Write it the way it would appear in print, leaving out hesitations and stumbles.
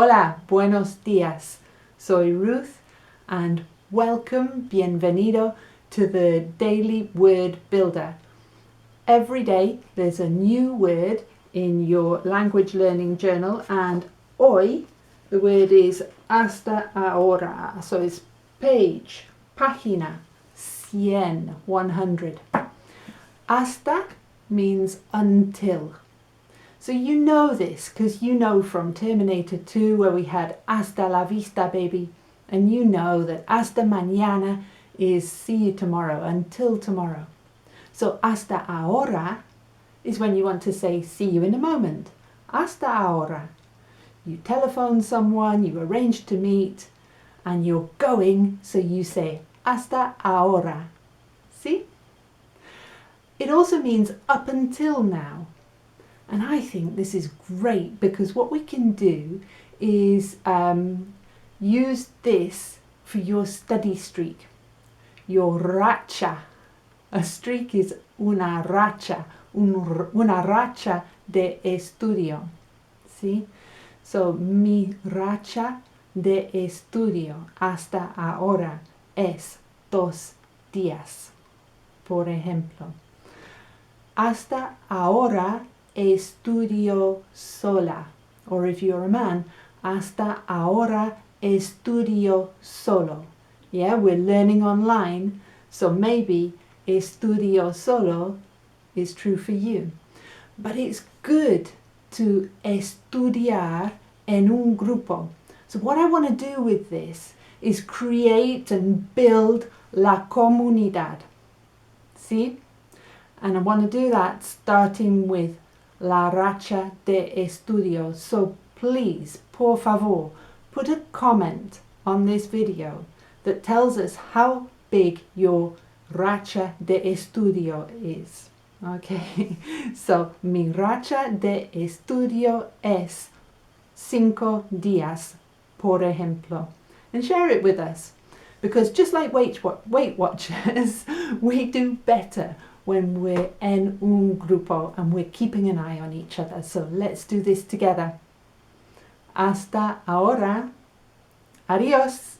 Hola, buenos días. Soy Ruth and welcome, bienvenido to the Daily Word Builder. Every day there's a new word in your language learning journal, and hoy the word is hasta ahora. So it's page, página, 100. Hasta means until. So you know this because you know from Terminator 2 where we had hasta la vista baby, and you know that hasta mañana is see you tomorrow, until tomorrow. So hasta ahora is when you want to say see you in a moment. Hasta ahora. You telephone someone, you arrange to meet, and you're going, so you say hasta ahora. See? It also means up until now. And I think this is great because what we can do is use this for your study streak, your racha. A streak is una racha de estudio. See? So mi racha de estudio hasta ahora es 2 días. Por ejemplo, hasta ahora estudio sola. Or if you're a man, hasta ahora estudio solo. Yeah, we're learning online, so maybe estudio solo is true for you. But it's good to estudiar en un grupo. So what I want to do with this is create and build la comunidad. See? And I want to do that starting with la racha de estudio. So please, por favor, put a comment on this video that tells us how big your racha de estudio is. Okay, so mi racha de estudio es 5 días, por ejemplo. And share it with us, because just like Weight Watchers, we do better when we're en un grupo and we're keeping an eye on each other. So let's do this together. Hasta ahora. Adiós.